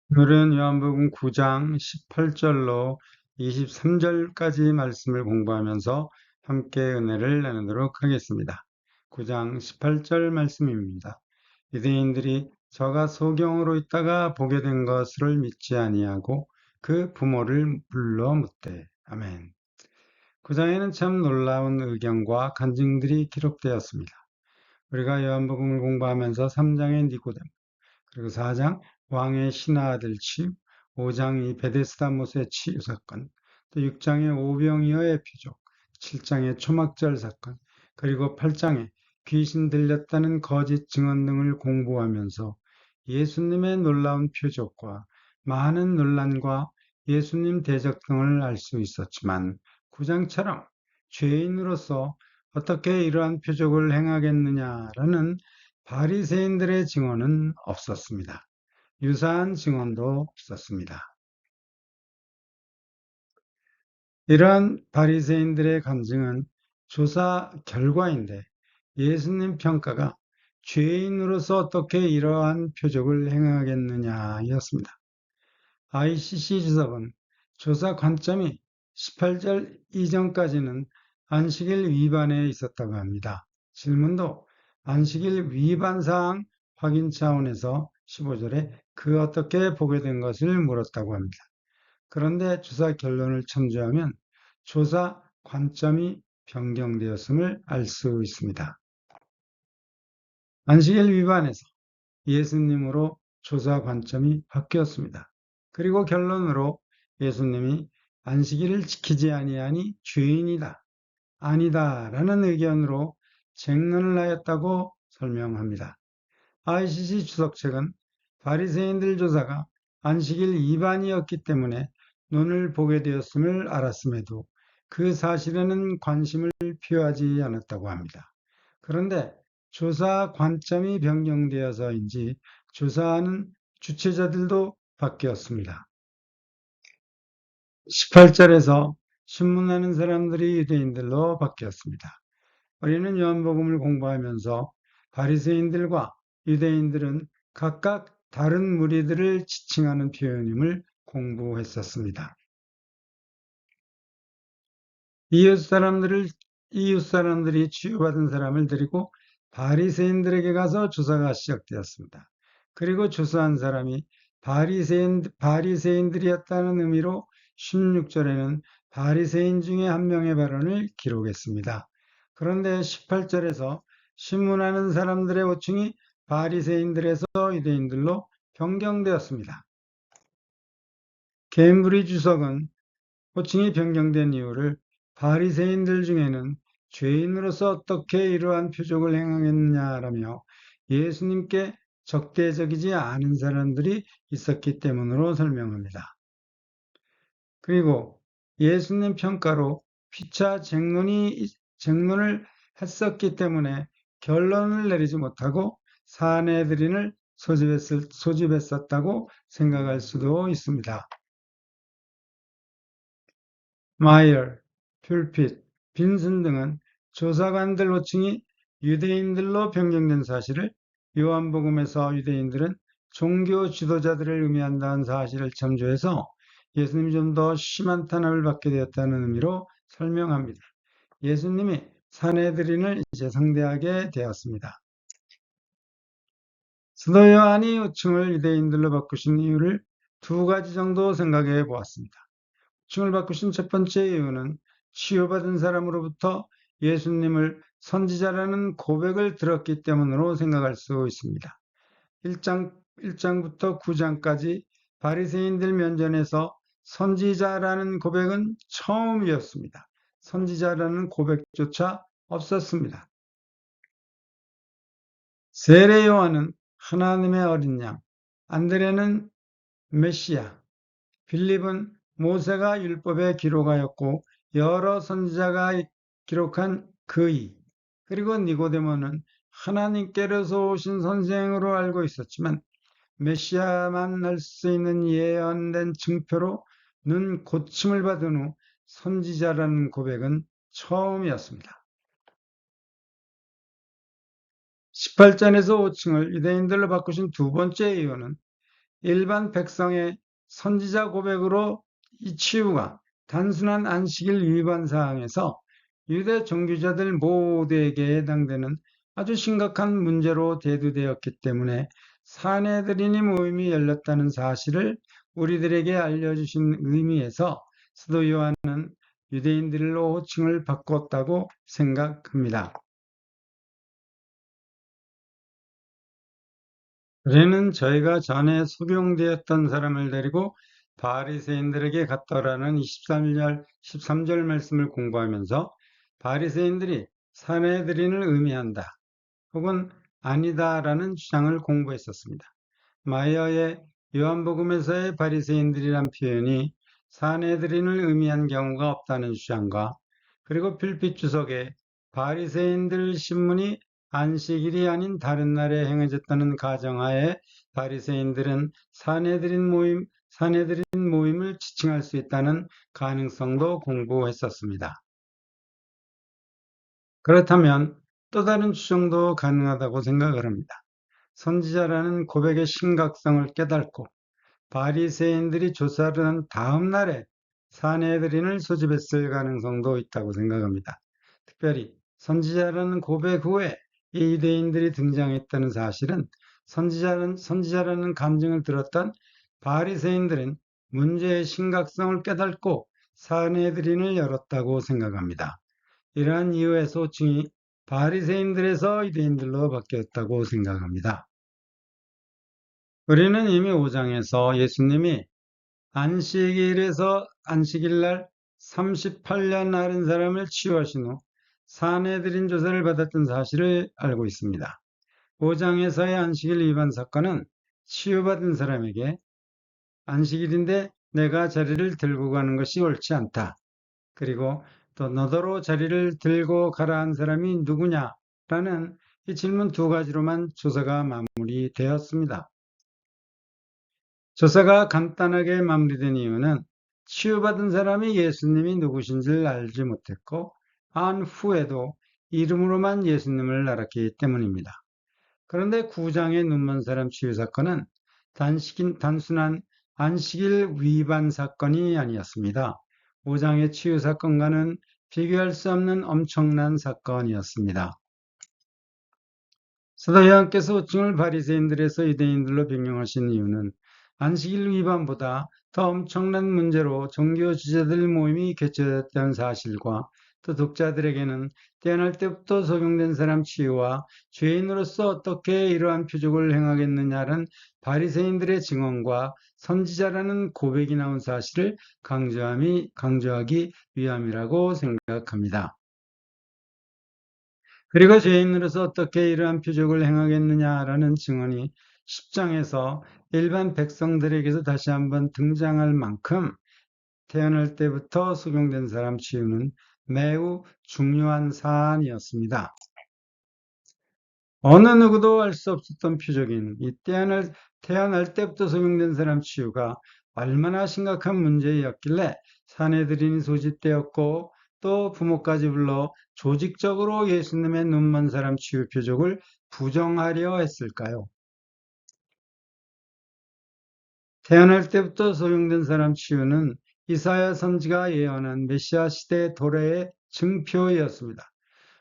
오늘은 요한복음 9장 18절로 23절까지 말씀을 공부하면서 함께 은혜를 나누도록 하겠습니다. 9장 18절 말씀입니다. 유대인들이 저가 소경으로 있다가 보게 된 것을 믿지 아니하고 그 부모를 불러 묻되. 아멘. 9장에는 참 놀라운 의견과 간증들이 기록되었습니다. 우리가 요한복음을 공부하면서 3장의 니고데모, 그리고 4장 왕의 신하 아들 치유, 5장 이 베데스다 못의 치유 사건, 또 6장의 오병이어의 표적, 7장의 초막절 사건, 그리고 8장에 귀신 들렸다는 거짓 증언 등을 공부하면서 예수님의 놀라운 표적과 많은 논란과 예수님 대적 등을 알 수 있었지만 9장처럼 죄인으로서 어떻게 이러한 표적을 행하겠느냐라는 바리새인들의 증언은 없었습니다. 유사한 증언도 없었습니다. 이러한 바리새인들의 감증은 조사 결과인데 예수님 평가가 죄인으로서 어떻게 이러한 표적을 행하겠느냐였습니다. ICC 주석은 조사 관점이 18절 이전까지는 안식일 위반에 있었다고 합니다. 질문도 안식일 위반 사항 확인 차원에서 15절에 그 어떻게 보게 된 것을 물었다고 합니다. 그런데 조사 결론을 참조하면 조사 관점이 변경되었음을 알 수 있습니다. 안식일 위반에서 예수님으로 조사 관점이 바뀌었습니다. 그리고 결론으로 예수님이 안식일을 지키지 아니하니 죄인이다, 아니다라는 의견으로 쟁론을 하였다고 설명합니다. ICC 주석 측은 바리새인들 조사가 안식일 위반이었기 때문에 눈을 보게 되었음을 알았음에도 그 사실에는 관심을 표하지 않았다고 합니다. 그런데 조사 관점이 변경되어서인지 조사하는 주체자들도 바뀌었습니다. 18절에서 신문하는 사람들이 유대인들로 바뀌었습니다. 우리는 요한복음을 공부하면서 바리새인들과 유대인들은 각각 다른 무리들을 지칭하는 표현임을 공부했었습니다. 이웃 사람들이 치유받은 사람을 데리고 바리새인들에게 가서 조사가 시작되었습니다. 그리고 조사한 사람이 바리새인들이었다는 의미로 16절에는 바리새인 중에 한 명의 발언을 기록했습니다. 그런데 18절에서 신문하는 사람들의 호칭이 바리새인들에서 유대인들로 변경되었습니다. 케임브리지 주석은 호칭이 변경된 이유를 바리새인들 중에는 죄인으로서 어떻게 이러한 표적을 행하겠느냐라며 예수님께 적대적이지 않은 사람들이 있었기 때문으로 설명합니다. 그리고 예수님 평가로 피차 쟁론을 했었기 때문에 결론을 내리지 못하고 사내들인을 소집했었다고 생각할 수도 있습니다. 마이어, 퓰핏, 빈슨 등은 조사관들 호칭이 유대인들로 변경된 사실을 요한복음에서 유대인들은 종교 지도자들을 의미한다는 사실을 참조해서 예수님이 좀 더 심한 탄압을 받게 되었다는 의미로 설명합니다. 예수님이 사내들인을 이제 상대하게 되었습니다. 사도 요한이 호칭을 유대인들로 바꾸신 이유를 두 가지 정도 생각해 보았습니다. 호칭을 바꾸신 첫 번째 이유는 치유받은 사람으로부터 예수님을 선지자라는 고백을 들었기 때문으로 생각할 수 있습니다. 1장부터 9장까지 바리새인들 면전에서 선지자라는 고백은 처음이었습니다. 선지자라는 고백조차 없었습니다. 세례 요한은 하나님의 어린 양, 안드레는 메시아, 빌립은 모세가 율법에 기록하였고 여러 선지자가 기록한 그의, 그리고 니고데모는 하나님께로서 오신 선생으로 알고 있었지만 메시아만 할 수 있는 예언된 증표로 눈 고침을 받은 후 선지자라는 고백은 처음이었습니다. 18장에서 5층을 유대인들로 바꾸신 두 번째 이유는 일반 백성의 선지자 고백으로 이 치유가 단순한 안식일 위반 사항에서 유대 종교자들 모두에게 해당되는 아주 심각한 문제로 대두되었기 때문에 사내들인이 모임이 열렸다는 사실을 우리들에게 알려주신 의미에서 사도 요한은 유대인들로 호칭을 바꿨다고 생각합니다. 우리는 저희가 전에 소경되었던 사람을 데리고 바리새인들에게 갔더라는 13절 말씀을 공부하면서 바리새인들이 사내들인을 의미한다 혹은 아니다라는 주장을 공부했었습니다. 마이어의 요한복음에서의 바리새인들이란 표현이 사내들인을 의미한 경우가 없다는 주장과 그리고 필립 주석의 바리새인들 신문이 안식일이 아닌 다른 날에 행해졌다는 가정하에 바리새인들은 사내들인 모임을 지칭할 수 있다는 가능성도 공부했었습니다. 그렇다면 또 다른 추정도 가능하다고 생각을 합니다. 선지자라는 고백의 심각성을 깨닫고 바리새인들이 조사를 한 다음 날에 사내들인을 소집했을 가능성도 있다고 생각합니다. 특별히 선지자라는 고백 후에 이 유대인들이 등장했다는 사실은 선지자라는 감정을 들었던 바리새인들은 문제의 심각성을 깨닫고 사내들인을 열었다고 생각합니다. 이러한 이유에서 호칭이 바리새인들에서 유대인들로 바뀌었다고 생각합니다. 우리는 이미 5장에서 예수님이 안식일날 38년 앓은 사람을 치유하신 후 사내들인 조사를 받았던 사실을 알고 있습니다. 5장에서의 안식일 위반 사건은 치유받은 사람에게 안식일인데 내가 자리를 들고 가는 것이 옳지 않다. 그리고 또 너더러 자리를 들고 가라 한 사람이 누구냐라는 이 질문 두 가지로만 조사가 마무리되었습니다. 조사가 간단하게 마무리된 이유는 치유받은 사람이 예수님이 누구신지를 알지 못했고 한 후에도 이름으로만 예수님을 알았기 때문입니다. 그런데 9장의 눈먼 사람 치유 사건은 단순한 안식일 위반 사건이 아니었습니다. 5장의 치유 사건과는 비교할 수 없는 엄청난 사건이었습니다. 사도 요한께서 호칭을 바리새인들에서 유대인들로 변경하신 이유는 안식일 위반보다 더 엄청난 문제로 종교 지도자들 모임이 개최됐다는 사실과 또 독자들에게는 태어날 때부터 적용된 사람 치유와 죄인으로서 어떻게 이러한 표적을 행하겠느냐는 바리새인들의 증언과 선지자라는 고백이 나온 사실을 강조하기 위함이라고 생각합니다. 그리고 죄인으로서 어떻게 이러한 표적을 행하겠느냐라는 증언이 10장에서 일반 백성들에게서 다시 한번 등장할 만큼 태어날 때부터 적용된 사람 치유는 매우 중요한 사안이었습니다. 어느 누구도 알 수 없었던 표적인 이 태어날 때부터 적용된 사람 치유가 얼마나 심각한 문제였길래 사내들인이 소집되었고 또 부모까지 불러 조직적으로 예수님의 눈먼 사람 치유 표적을 부정하려 했을까요? 태어날 때부터 소용된 사람 치유는 이사야 선지가 예언한 메시아 시대 도래의 증표였습니다.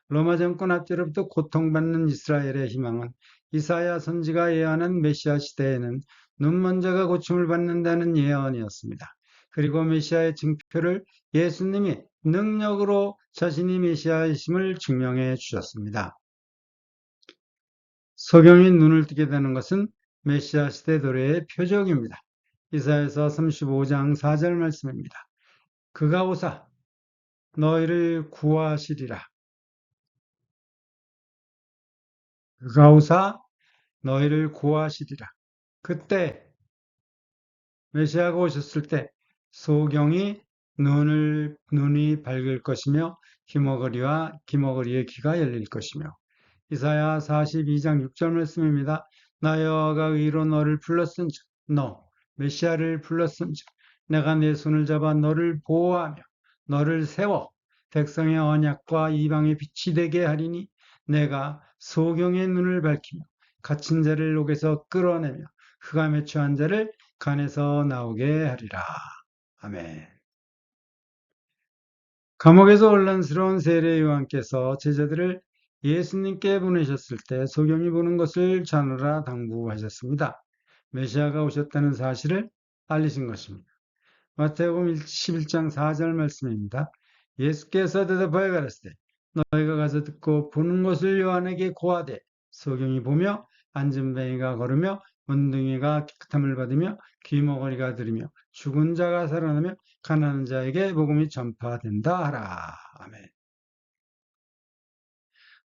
로마 정권 압제로부터 고통받는 이스라엘의 희망은 이사야 선지가 예언한 메시아 시대에는 눈먼 자가 고침을 받는다는 예언이었습니다. 그리고 메시아의 증표를 예수님이 능력으로 자신이 메시아이심을 증명해 주셨습니다. 소경이 눈을 뜨게 되는 것은 메시아 시대 도래의 표적입니다. 이사야서 35장 4절 말씀입니다. 그가 오사 너희를 구하시리라. 그가 오사 너희를 구하시리라. 그때 메시아가 오셨을 때 소경이 눈이 밝을 것이며 기머거리의 귀가 열릴 것이며 이사야 42장 6절 말씀입니다. 나 여호와가 의로 너를 불렀은즉 너 메시아를 불렀은즉 내가 내 손을 잡아 너를 보호하며 너를 세워 백성의 언약과 이방의 빛이 되게 하리니 내가 소경의 눈을 밝히며 갇힌 자를 옥에서 끌어내며 흑암에 처한 자를 간에서 나오게 하리라. 아멘. 감옥에서 혼란스러운 세례 요한께서 제자들을 예수님께 보내셨을 때 소경이 보는 것을 자느라 당부하셨습니다. 메시아가 오셨다는 사실을 알리신 것입니다. 마태복음 11장 4절 말씀입니다. 예수께서 대답하여 가라사대 너희가 가서 듣고 보는 것을 요한에게 고하되 소경이 보며 앉은 뱅이가 걸으며 원둥이가 깨끗함을 받으며 귀머거리가 들으며 죽은 자가 살아나며 가난한 자에게 복음이 전파된다 하라. 아멘.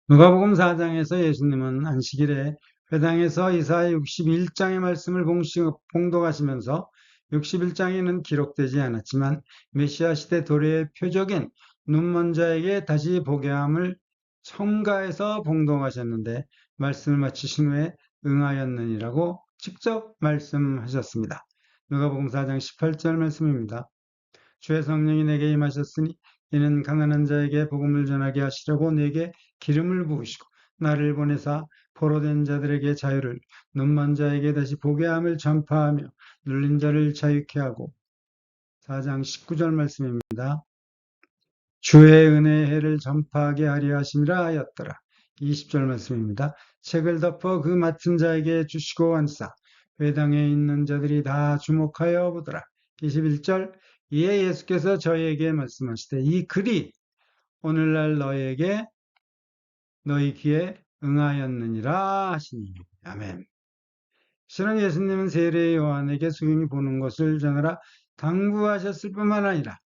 누가복음 4장에서 예수님은 안식일에 회당에서 이사야 61장의 말씀을 봉독하시면서 61장에는 기록되지 않았지만 메시아 시대 도래의 표적인 눈먼 자에게 다시 보게 함을 첨가해서 봉독하셨는데 말씀을 마치신 후에 응하였느니라고 직접 말씀하셨습니다. 누가복음 4장 18절 말씀입니다. 주의 성령이 내게 임하셨으니 이는 가난한 자에게 복음을 전하게 하시려고 내게 기름을 부으시고 나를 보내사 포로된 자들에게 자유를 눈먼 자에게 다시 보게 함을 전파하며 눌린 자를 자유케 하고 4장 19절 말씀입니다. 주의 은혜의 해를 전파하게 하려 하심이라 하였더라. 20절 말씀입니다. 책을 덮어 그 맡은 자에게 주시고 안사 회당에 있는 자들이 다 주목하여 보더라. 21절 이에 예수께서 저희에게 말씀하시되 이 글이 오늘날 너희 귀에 응하였느니라 하시니. 아멘. 실은 예수님은 세례 요한에게 소경이 보는 것을 전하라 당부하셨을 뿐만 아니라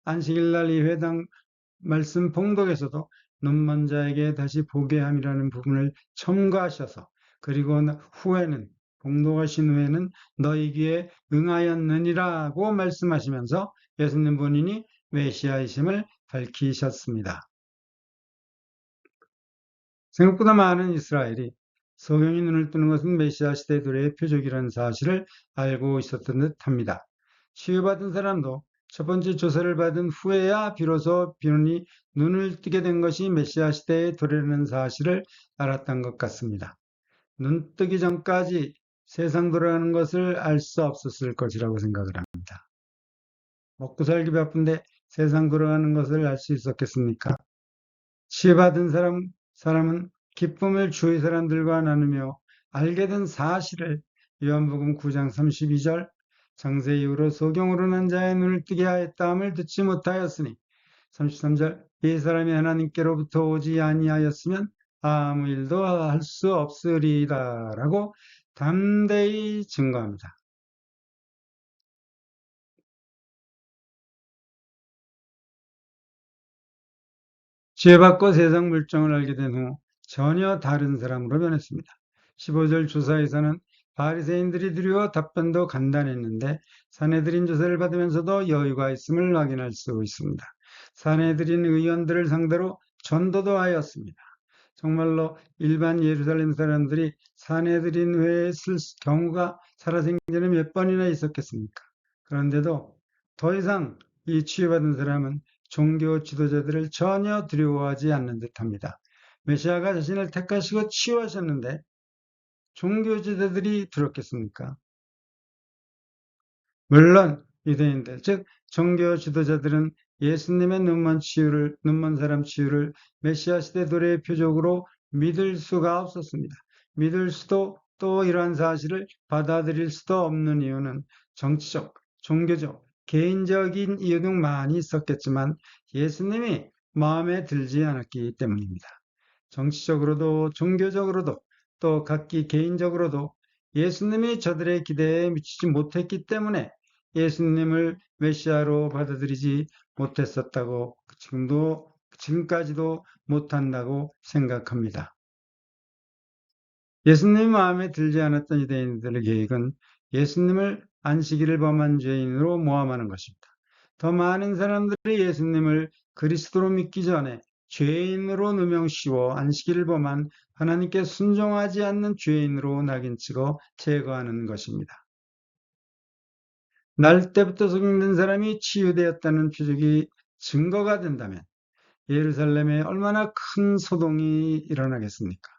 안식일날 이 회당 말씀 봉독에서도 눈먼 자에게 다시 보게 함이라는 부분을 첨가하셔서 그리고 후에는 봉독하신 후에는 너희 귀에 응하였느니라고 말씀하시면서 예수님 본인이 메시아이심을 밝히셨습니다. 생각보다 많은 이스라엘이 소경이 눈을 뜨는 것은 메시아 시대 도래의 표적이라는 사실을 알고 있었던 듯합니다. 치유받은 사람도 첫 번째 조사를 받은 후에야 비로소 비로니 눈을 뜨게 된 것이 메시아 시대의 도래라는 사실을 알았던 것 같습니다. 눈 뜨기 전까지 세상 돌아가는 것을 알 수 없었을 것이라고 생각을 합니다. 먹고 살기 바쁜데 세상 돌아가는 것을 알 수 있었겠습니까? 치유받은 사람은 기쁨을 주위 사람들과 나누며 알게 된 사실을 요한복음 9장 32절 장세 이후로 소경으로 난 자의 눈을 뜨게 하였다함을 듣지 못하였으니 33절 이 사람이 하나님께로부터 오지 아니하였으면 아무 일도 할 수 없으리라 라고 담대히 증거합니다. 죄받고 세상 물정을 알게 된 후 전혀 다른 사람으로 변했습니다. 15절 조사에서는 바리새인들이 드리워 답변도 간단했는데 사내들인 조사를 받으면서도 여유가 있음을 확인할 수 있습니다. 사내들인 의원들을 상대로 전도도 하였습니다. 정말로 일반 예루살렘 사람들이 사내들인 회에 쓸 경우가 살아생전에 몇 번이나 있었겠습니까? 그런데도 더 이상 이 치유받은 사람은 종교 지도자들을 전혀 두려워하지 않는 듯합니다. 메시아가 자신을 택하시고 치유하셨는데 종교 지도자들이 두렵겠습니까? 물론 유대인들, 즉 종교 지도자들은 예수님의 눈먼 사람 치유를 메시아 시대 도래의 표적으로 믿을 수가 없었습니다. 믿을 수도 또 이러한 사실을 받아들일 수도 없는 이유는 정치적, 종교적, 개인적인 이유 등 많이 있었겠지만 예수님이 마음에 들지 않았기 때문입니다. 정치적으로도 종교적으로도 또 각기 개인적으로도 예수님이 저들의 기대에 미치지 못했기 때문에 예수님을 메시아로 받아들이지 못했었다고 지금까지도 못한다고 생각합니다. 예수님 마음에 들지 않았던 유대인들의 계획은 예수님을 안식일을 범한 죄인으로 모함하는 것입니다. 더 많은 사람들이 예수님을 그리스도로 믿기 전에 죄인으로 누명씌워 안식일을 범한 하나님께 순종하지 않는 죄인으로 낙인 찍어 제거하는 것입니다. 날 때부터 속임된 사람이 치유되었다는 표적이 증거가 된다면 예루살렘에 얼마나 큰 소동이 일어나겠습니까?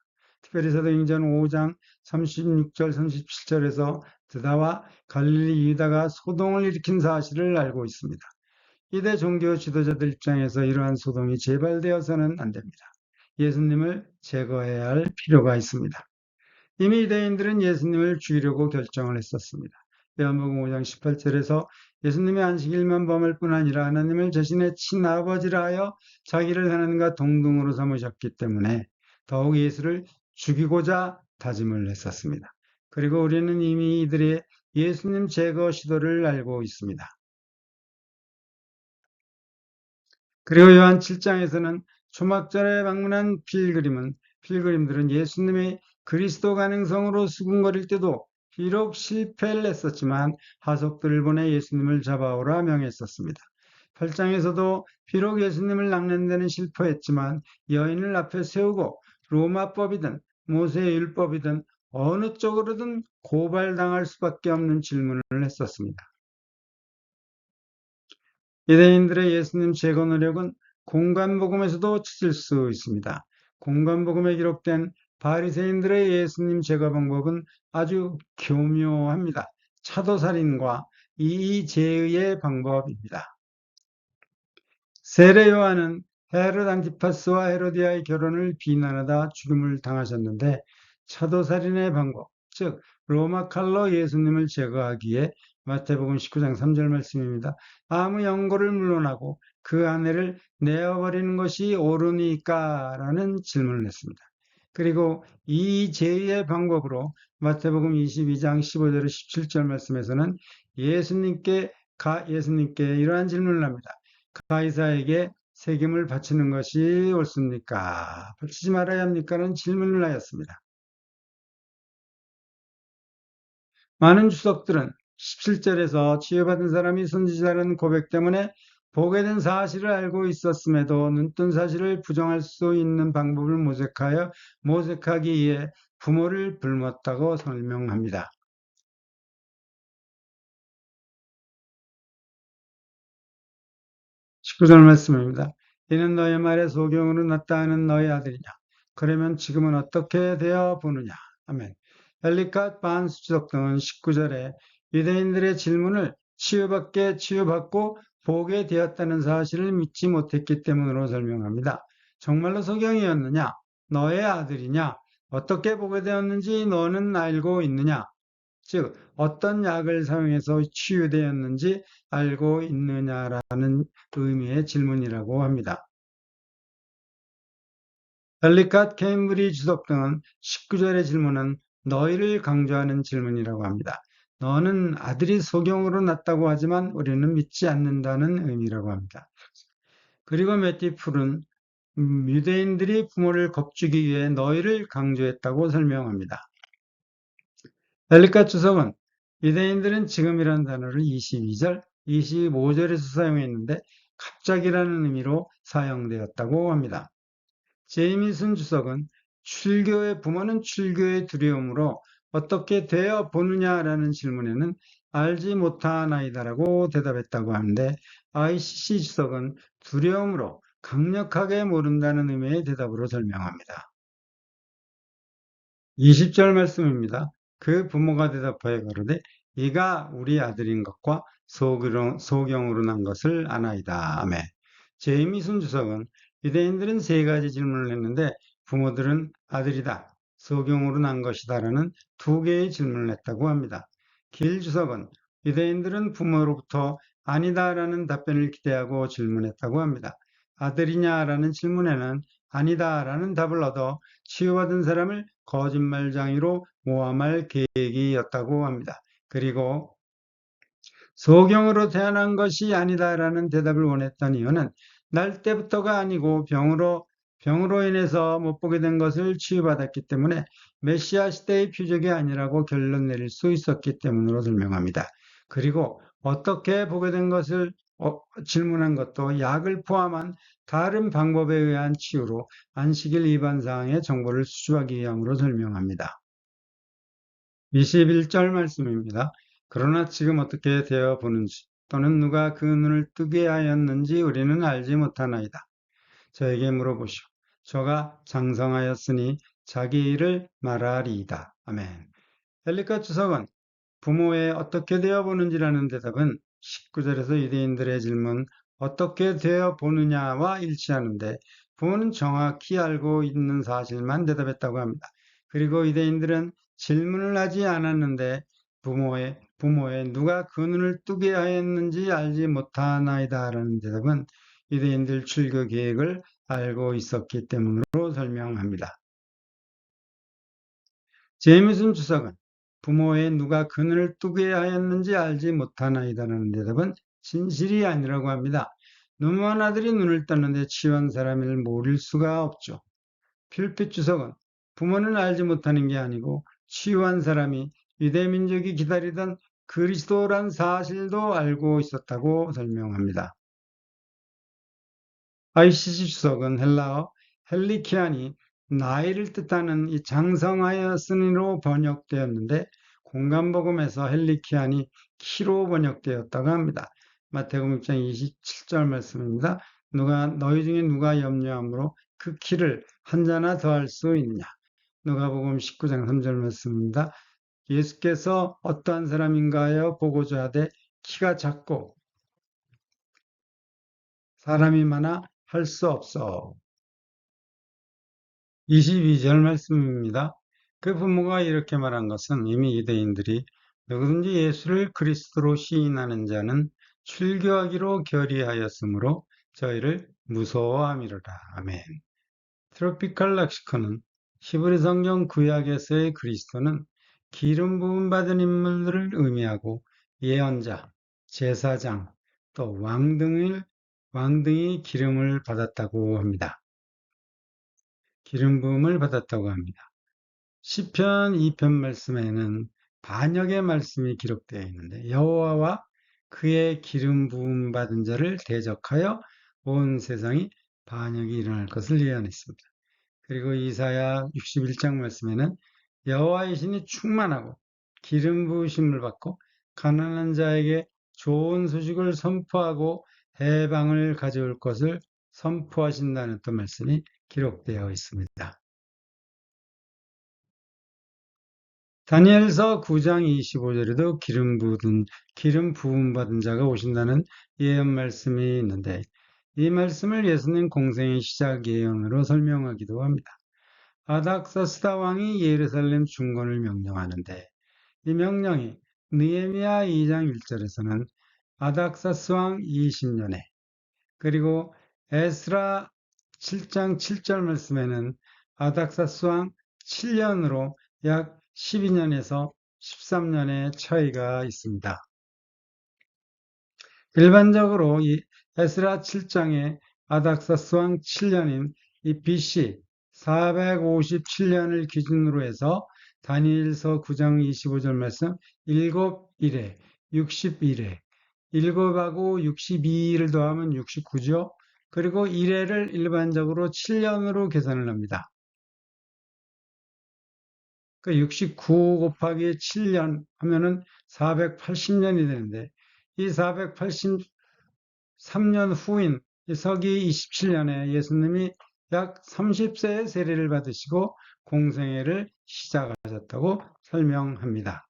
특별히 사도행전 5장 36절 37절에서 드다와 갈릴리 유다가 소동을 일으킨 사실을 알고 있습니다. 이대 종교 지도자들 입장에서 이러한 소동이 재발되어서는 안 됩니다. 예수님을 제거해야 할 필요가 있습니다. 이미 유대인들은 예수님을 죽이려고 결정을 했었습니다. 요한복음 5장 18절에서 예수님의 안식일만 범할 뿐 아니라 하나님을 자신의 친아버지라 하여 자기를 하나님과 동등으로 삼으셨기 때문에 더욱 예수를 죽이고자 다짐을 했었습니다. 그리고 우리는 이미 이들의 예수님 제거 시도를 알고 있습니다. 그리고 요한 7장에서는 초막절에 방문한 필그림들은 예수님의 그리스도 가능성으로 수군거릴 때도 비록 실패를 했었지만 하속들을 보내 예수님을 잡아오라 명했었습니다. 8장에서도 비록 예수님을 낚는 데는 실패했지만 여인을 앞에 세우고 로마법이든 모세의 율법이든 어느 쪽으로든 고발당할 수밖에 없는 질문을 했었습니다. 유대인들의 예수님 제거 노력은 공관복음에서도 찾을 수 있습니다. 공관복음에 기록된 바리새인들의 예수님 제거 방법은 아주 교묘합니다. 차도살인과 이의제의의 방법입니다. 세례 요한은 헤롯 안티파스와 헤로디아의 결혼을 비난하다 죽임을 당하셨는데 차도살인의 방법, 즉 로마 칼로 예수님을 제거하기에 마태복음 19장 3절 말씀입니다. 아무 연고를 물러나고 그 아내를 내어버리는 것이 옳으니까? 라는 질문을 했습니다. 그리고 이 제의의 방법으로 마태복음 22장 15절 17절 말씀에서는 예수님께 이러한 질문을 합니다. 가이사에게 세금을 바치는 것이 옳습니까? 바치지 말아야 합니까? 라는 질문을 하였습니다. 많은 주석들은 17절에서 치유받은 사람이 선지자라는 고백 때문에 보게 된 사실을 알고 있었음에도 눈뜬 사실을 부정할 수 있는 방법을 모색하기 위해 부모를 불렀다고 설명합니다. 19절 말씀입니다. 이는 너의 말에 소경으로 났다 하는 너의 아들이냐? 그러면 지금은 어떻게 되어 보느냐? 아멘. 엘리캇 반스 주석 등은 19절에 유대인들의 질문을 치유받고 보게 되었다는 사실을 믿지 못했기 때문으로 설명합니다. 정말로 소경이었느냐? 너의 아들이냐? 어떻게 보게 되었는지 너는 알고 있느냐? 즉 어떤 약을 사용해서 치유되었는지 알고 있느냐라는 의미의 질문이라고 합니다. 엘리캇 케임브리 주석 등은 19절의 질문은 너희를 강조하는 질문이라고 합니다. 너는 아들이 소경으로 났다고 하지만 우리는 믿지 않는다는 의미라고 합니다. 그리고 매티 풀은 유대인들이 부모를 겁주기 위해 너희를 강조했다고 설명합니다. 엘리캇 주석은 유대인들은 지금이라는 단어를 22절, 25절에서 사용했는데 갑자기라는 의미로 사용되었다고 합니다. 제이미슨 주석은 출교의 부모는 출교의 두려움으로 어떻게 되어 보느냐라는 질문에는 알지 못하나이다라고 대답했다고 하는데 ICC 주석은 두려움으로 강력하게 모른다는 의미의 대답으로 설명합니다. 20절 말씀입니다. 그 부모가 대답하여 가로되 이가 우리 아들인 것과 소경으로 난 것을 아나이다. 아멘. 제이미슨 주석은 유대인들은 세 가지 질문을 했는데 부모들은 아들이다, 소경으로 난 것이다 라는 두 개의 질문을 했다고 합니다. 길 주석은 유대인들은 부모로부터 아니다라는 답변을 기대하고 질문했다고 합니다. 아들이냐라는 질문에는 아니다라는 답을 얻어 치유받은 사람을 거짓말장이로 모함할 계획이었다고 합니다. 그리고 소경으로 태어난 것이 아니다라는 대답을 원했던 이유는 날 때부터가 아니고 병으로 인해서 못 보게 된 것을 치유받았기 때문에 메시아 시대의 표적이 아니라고 결론 내릴 수 있었기 때문으로 설명합니다. 그리고 어떻게 보게 된 것을 질문한 것도 약을 포함한 다른 방법에 의한 치유로 안식일 위반 사항의 정보를 수집하기 위함으로 설명합니다. 21절 말씀입니다. 그러나 지금 어떻게 되어 보는지 또는 누가 그 눈을 뜨게 하였는지 우리는 알지 못하나이다. 저에게 물어보시오. 저가 장성하였으니 자기 일을 말하리이다. 아멘. 엘리카 주석은 부모에 어떻게 되어 보는지라는 대답은 19절에서 유대인들의 질문 어떻게 되어 보느냐와 일치하는데 부모는 정확히 알고 있는 사실만 대답했다고 합니다. 그리고 유대인들은 질문을 하지 않았는데 부모에 누가 그 눈을 뜨게 하였는지 알지 못하나이다라는 대답은 유대인들 출교 계획을 알고 있었기 때문으로 설명합니다. 제임슨 주석은 부모의 누가 그늘을 뜨게 하였는지 알지 못하나이다라는 대답은 진실이 아니라고 합니다. 눈먼 아들이 눈을 떴는데 취한 사람을 모를 수가 없죠. 필핏 주석은 부모는 알지 못하는 게 아니고 치유한 사람이 유대민족이 기다리던 그리스도란 사실도 알고 있었다고 설명합니다. ICC 주석은 헬라어 헬리키안이 나이를 뜻하는 이 장성하였으니로 번역되었는데 공간복음에서 헬리키안이 키로 번역되었다고 합니다. 마태복음 6장 27절 말씀입니다. 너희 중에 누가 염려함으로 그 키를 한 자나 더할 수 있느냐. 누가복음 19장 3절 말씀입니다. 예수께서 어떠한 사람인가요? 보고자 하되 키가 작고 사람이 많아 할 수 없어. 22절 말씀입니다. 그 부모가 이렇게 말한 것은 이미 유대인들이 누구든지 예수를 그리스도로 시인하는 자는 출교하기로 결의하였으므로 저희를 무서워함이로라. 아멘. 트로피칼 렉시컨은 히브리 성경 구약에서의 그리스도는 기름 부음 받은 인물들을 의미하고 예언자, 제사장, 또 왕등이 기름을 받았다고 합니다. 기름 부음을 받았다고 합니다. 시편 2편 말씀에는 반역의 말씀이 기록되어 있는데 여호와와 그의 기름 부음 받은 자를 대적하여 온 세상이 반역이 일어날 것을 예언했습니다. 그리고 이사야 61장 말씀에는 여호와의 신이 충만하고 기름 부으심을 받고 가난한 자에게 좋은 소식을 선포하고 해방을 가져올 것을 선포하신다는 또 말씀이 기록되어 있습니다. 다니엘서 9장 25절에도 기름 부음 받은 자가 오신다는 예언 말씀이 있는데 이 말씀을 예수님 공생의 시작 예언으로 설명하기도 합니다. 아닥사스다 왕이 예루살렘 중건을 명령하는데 이 명령이 느헤미야 2장 1절에서는 아닥사스 왕 20년에 그리고 에스라 7장 7절 말씀에는 아닥사스 왕 7년으로 약 12년에서 13년의 차이가 있습니다. 일반적으로 이 에스라 7장의 아닥사스 왕 7년인 이 BC 457년을 기준으로 해서 다니엘서 9장 25절 말씀 7일에 60일에 7하고 62일을 더하면 69죠. 그리고 1회를 일반적으로 7년으로 계산을 합니다. 그 69 곱하기 7년 하면은 480년이 되는데 이 483년 후인 서기 27년에 예수님이 약 30세의 세례를 받으시고 공생애를 시작하셨다고 설명합니다.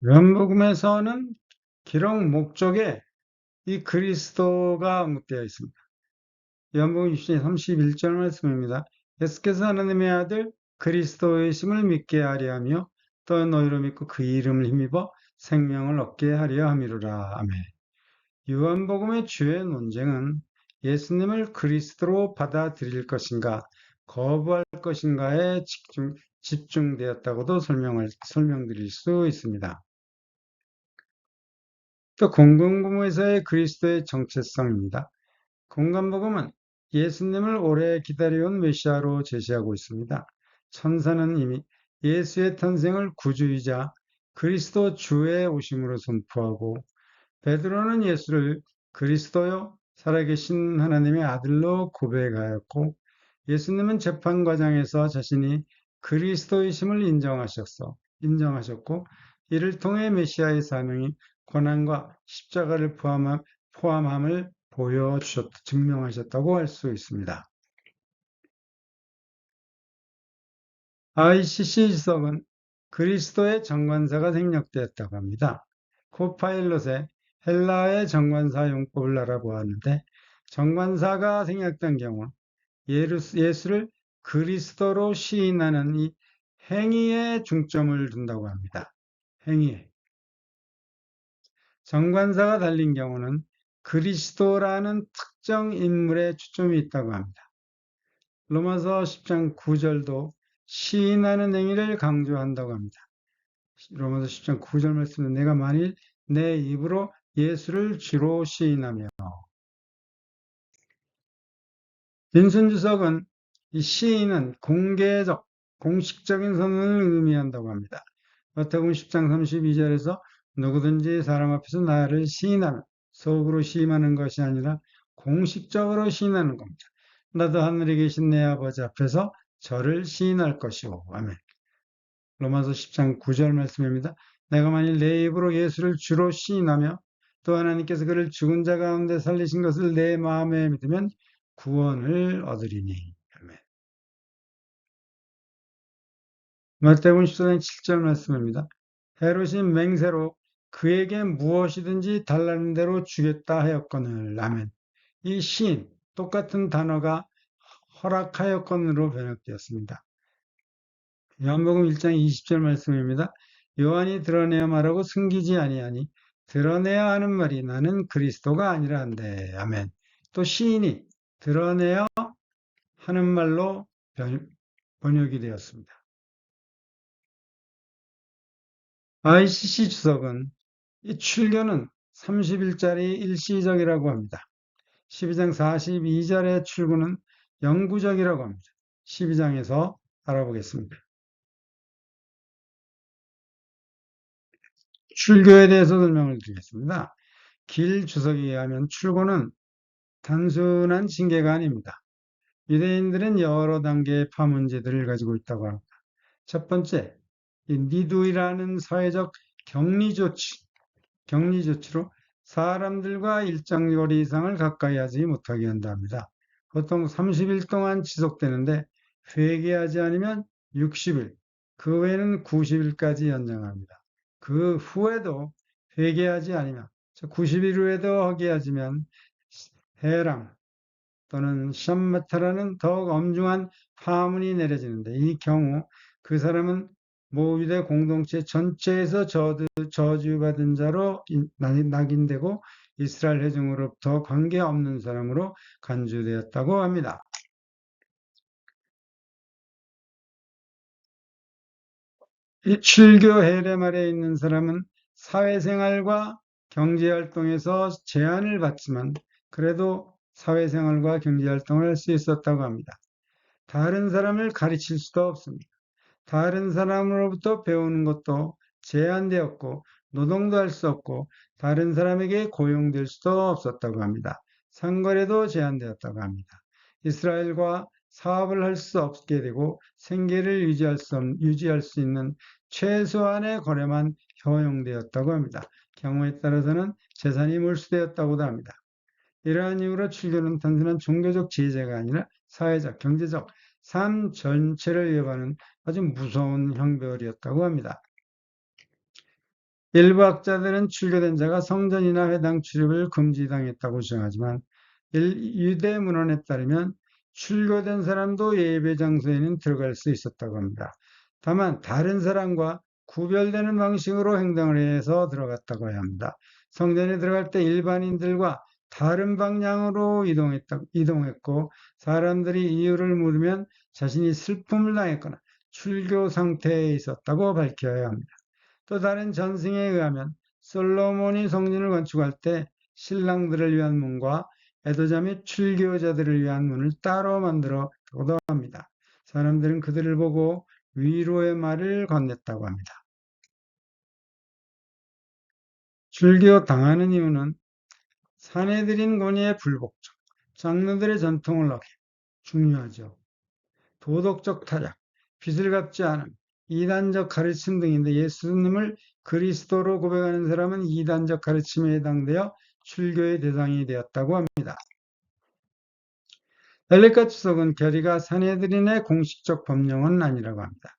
요한복음에서는 기록 목적에 이 그리스도가 언급되어 있습니다. 요한복음 6장 31절 말씀입니다. 예수께서 하나님의 아들 그리스도의심을 믿게 하려 하며 또 너희로 믿고 그 이름을 힘입어 생명을 얻게 하려 함이로라. 아멘. 요한복음의 주요 논쟁은 예수님을 그리스도로 받아들일 것인가 거부할 것인가에 집중되었다고도 설명드릴 수 있습니다. 또 공동부모에서의 그리스도의 정체성입니다. 공간복음은 예수님을 오래 기다려온 메시아로 제시하고 있습니다. 천사는 이미 예수의 탄생을 구주이자 그리스도 주의 오심으로 선포하고 베드로는 예수를 그리스도요 살아계신 하나님의 아들로 고백하였고 예수님은 재판 과정에서 자신이 그리스도이심을 인정하셨고 이를 통해 메시아의 사명이 고난과 십자가를 포함함을 증명하셨다고 할 수 있습니다. ICC 지석은 그리스도의 정관사가 생략되었다고 합니다. 코파일롯의 헬라의 정관사 용법을 알아보았는데 정관사가 생략된 경우 예수를 그리스도로 시인하는 이 행위에 중점을 둔다고 합니다. 행위에. 정관사가 달린 경우는 그리스도라는 특정 인물에 초점이 있다고 합니다. 로마서 10장 9절도 시인하는 행위를 강조한다고 합니다. 로마서 10장 9절 말씀은 내가 만일 내 입으로 예수를 주로 시인하며 빈순주석은 이 시인은 공개적, 공식적인 선언을 의미한다고 합니다. 마태복음 10장 32절에서 누구든지 사람 앞에서 나를 시인하면 속으로 시인하는 것이 아니라 공식적으로 시인하는 겁니다. 나도 하늘에 계신 내 아버지 앞에서 저를 시인할 것이오. 아멘. 로마서 10장 9절 말씀입니다. 내가 만일 내 입으로 예수를 주로 시인하며 또 하나님께서 그를 죽은 자 가운데 살리신 것을 내 마음에 믿으면 구원을 얻으리니. 아멘. 마태복음 14장 7절 말씀입니다. 헤롯이 맹세로 그에게 무엇이든지 달라는 대로 주겠다 하였거늘. 아멘. 이 시인, 똑같은 단어가 허락하였건으로 번역되었습니다. 요한복음 1장 20절 말씀입니다. 요한이 드러내야 말하고 숨기지 아니하니 드러내야 하는 말이 나는 그리스도가 아니라 한데. 아멘. 또 시인이 드러내야 하는 말로 번역이 되었습니다. ICC 주석은 이 출교는 30일짜리 일시적이라고 합니다. 12장 42절의 출구는 영구적이라고 합니다. 12장에서 알아보겠습니다. 출교에 대해서 설명을 드리겠습니다. 길 주석에 의하면 출고는 단순한 징계가 아닙니다. 유대인들은 여러 단계의 파문제들을 가지고 있다고 합니다. 첫 번째, 니두이라는 사회적 격리 조치로 사람들과 일정 거리 이상을 가까이 하지 못하게 한답니다. 보통 30일 동안 지속되는데 회개하지 않으면 60일, 그 외에는 90일까지 연장합니다. 그 후에도 회개하지 않으면 90일 후에도 허기하지면 해랑 또는 샴마타라는 더욱 엄중한 파문이 내려지는데 이 경우 그 사람은 모유대 공동체 전체에서 저주받은 자로 낙인되고 이스라엘 회중으로부터 관계없는 사람으로 간주되었다고 합니다. 이 출교 해례 말에 있는 사람은 사회생활과 경제활동에서 제한을 받지만 그래도 사회생활과 경제활동을 할 수 있었다고 합니다. 다른 사람을 가르칠 수도 없습니다. 다른 사람으로부터 배우는 것도 제한되었고 노동도 할 수 없고 다른 사람에게 고용될 수도 없었다고 합니다. 상거래도 제한되었다고 합니다. 이스라엘과 사업을 할 수 없게 되고 생계를 유지할 수 있는 최소한의 거래만 허용되었다고 합니다. 경우에 따라서는 재산이 몰수되었다고도 합니다. 이러한 이유로 출교는 단순한 종교적 제재가 아니라 사회적, 경제적, 삶 전체를 위협하는 아주 무서운 형벌이었다고 합니다. 일부 학자들은 출교된 자가 성전이나 회당 출입을 금지당했다고 주장하지만 유대 문헌에 따르면 출교된 사람도 예배 장소에는 들어갈 수 있었다고 합니다. 다만 다른 사람과 구별되는 방식으로 행동을 해서 들어갔다고 해야 합니다. 성전에 들어갈 때 일반인들과 다른 방향으로 이동했고 사람들이 이유를 물으면 자신이 슬픔을 당했거나 출교 상태에 있었다고 밝혀야 합니다. 또 다른 전승에 의하면 솔로몬이 성전을 건축할 때 신랑들을 위한 문과 애도자 및 출교자들을 위한 문을 따로 만들었다고 합니다. 사람들은 그들을 보고 위로의 말을 건넸다고 합니다. 출교 당하는 이유는 사내들인 권위의 불복종, 장로들의 전통을 어기, 중요하죠. 도덕적 타락, 빚을 갚지 않음, 이단적 가르침 등인데 예수님을 그리스도로 고백하는 사람은 이단적 가르침에 해당되어 출교의 대상이 되었다고 합니다. 엘리카 주석은 결의가 사내들인의 공식적 법령은 아니라고 합니다.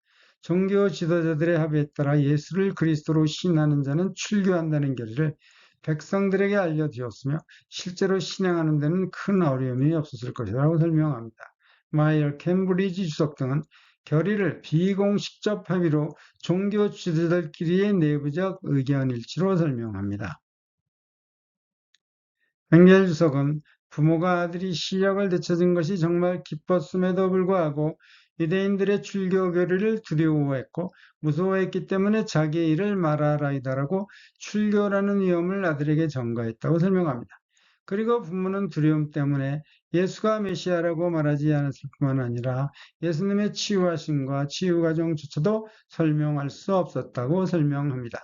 종교 지도자들의 합의에 따라 예수를 그리스도로 신하는 자는 출교한다는 결의를 백성들에게 알려주었으며 실제로 신앙하는 데는 큰 어려움이 없었을 것이라고 설명합니다. 마이어, 캠브리지 주석 등은 결의를 비공식적 합의로 종교 지도자들끼리의 내부적 의견 일치로 설명합니다. 맹렬 주석은 부모가 아들이 실력을 되찾은 것이 정말 기뻤음에도 불구하고 유대인들의 출교 결의를 두려워했고 무서워했기 때문에 자기의 일을 말하라이다라고 출교라는 위험을 아들에게 전가했다고 설명합니다. 그리고 부모는 두려움 때문에 예수가 메시아라고 말하지 않았을 뿐만 아니라 예수님의 치유하심과 치유 과정조차도 설명할 수 없었다고 설명합니다.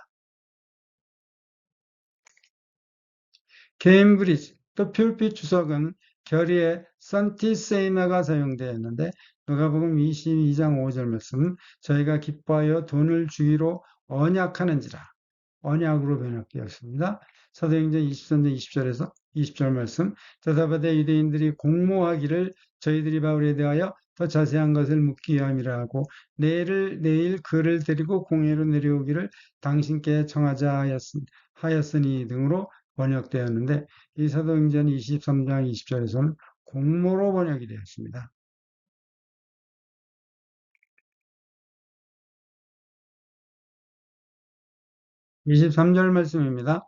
케임브리지 또 퓰핏 주석은 결의에 산티세이마가 사용되었는데 누가복음 22장 5절 말씀은 저희가 기뻐하여 돈을 주기로 언약하는지라 언약으로 번역되었습니다. 사도행전 23장 20절에서 20절 말씀 대답하되 유대인들이 공모하기를 저희들이 바울에 대하여 더 자세한 것을 묻기 위함이라 하고 내일 그를 데리고 공회로 내려오기를 당신께 청하자 하였으니 등으로 번역되었는데 이 사도행전 23장 20절에서는 공모로 번역이 되었습니다. (23절) 말씀입니다.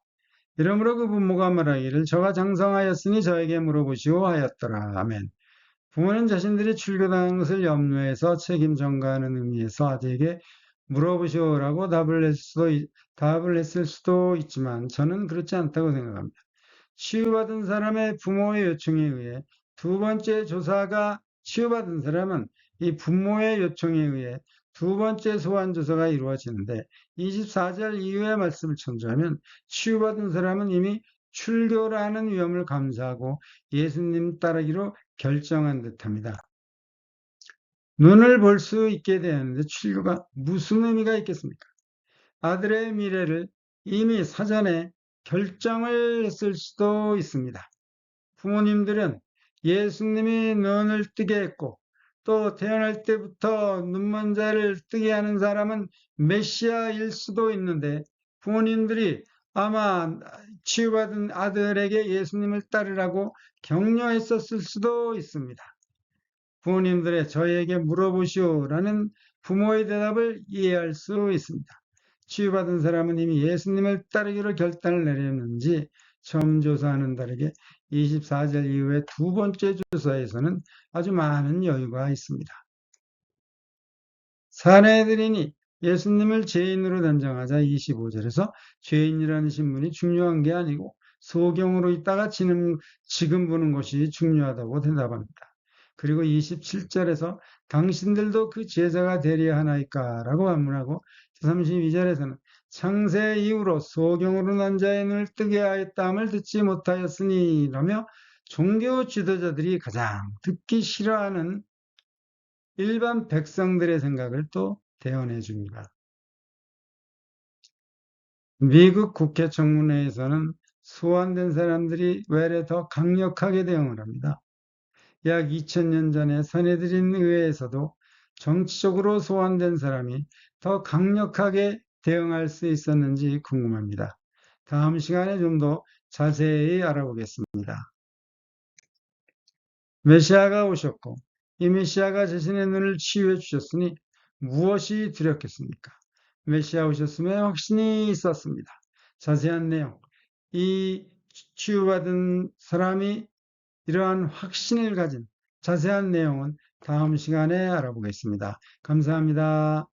이러므로 그 부모가 말하기를 저가 장성하였으니 저에게 물어보시오 하였더라. 아멘. 부모는 자신들이 출교당한 것을 염려해서 책임 전가하는 의미에서 아들에게 물어보시오라고 답을 했을 수도 있지만 저는 그렇지 않다고 생각합니다. 치유받은 사람의 부모의 요청에 의해 두 번째 조사가 치유받은 사람은 이 부모의 요청에 의해 두 번째 소환 조사가 이루어지는데 24절 이후의 말씀을 참조하면 치유받은 사람은 이미 출교라는 위험을 감수하고 예수님 따르기로 결정한 듯합니다. 눈을 볼 수 있게 되었는데 출교가 무슨 의미가 있겠습니까? 아들의 미래를 이미 사전에 결정을 했을 수도 있습니다. 부모님들은 예수님이 눈을 뜨게 했고 또 태어날 때부터 눈먼 자를 뜨게 하는 사람은 메시아일 수도 있는데 부모님들이 아마 치유받은 아들에게 예수님을 따르라고 격려했었을 수도 있습니다. 부모님들의 저에게 물어보시오라는 부모의 대답을 이해할 수 있습니다. 치유받은 사람은 이미 예수님을 따르기로 결단을 내렸는지 처음 조사하는 다르게 24절 이후에 두 번째 조사에서는 아주 많은 여유가 있습니다. 사내들이니 예수님을 죄인으로 단정하자 25절에서 죄인이라는 신분이 중요한 게 아니고 소경으로 있다가 지금 보는 것이 중요하다고 대답합니다. 그리고 27절에서 당신들도 그 제자가 되려 하나이까라고 반문하고 32절에서는 창세 이후로 소경으로 난 자의 눈을 뜨게 하였다함을 듣지 못하였으니 라며 종교 지도자들이 가장 듣기 싫어하는 일반 백성들의 생각을 또 대언해 줍니다. 미국 국회 청문회에서는 소환된 사람들이 외래 더 강력하게 대응을 합니다. 약 2000년 전에 선해드린 의회에서도 정치적으로 소환된 사람이 더 강력하게 대응할 수 있었는지 궁금합니다. 다음 시간에 좀 더 자세히 알아보겠습니다. 메시아가 오셨고 이 메시아가 자신의 눈을 치유해 주셨으니 무엇이 두렵겠습니까? 메시아 오셨음에 확신이 있었습니다. 자세한 내용, 이 치유받은 사람이 이러한 확신을 가진 자세한 내용은 다음 시간에 알아보겠습니다. 감사합니다.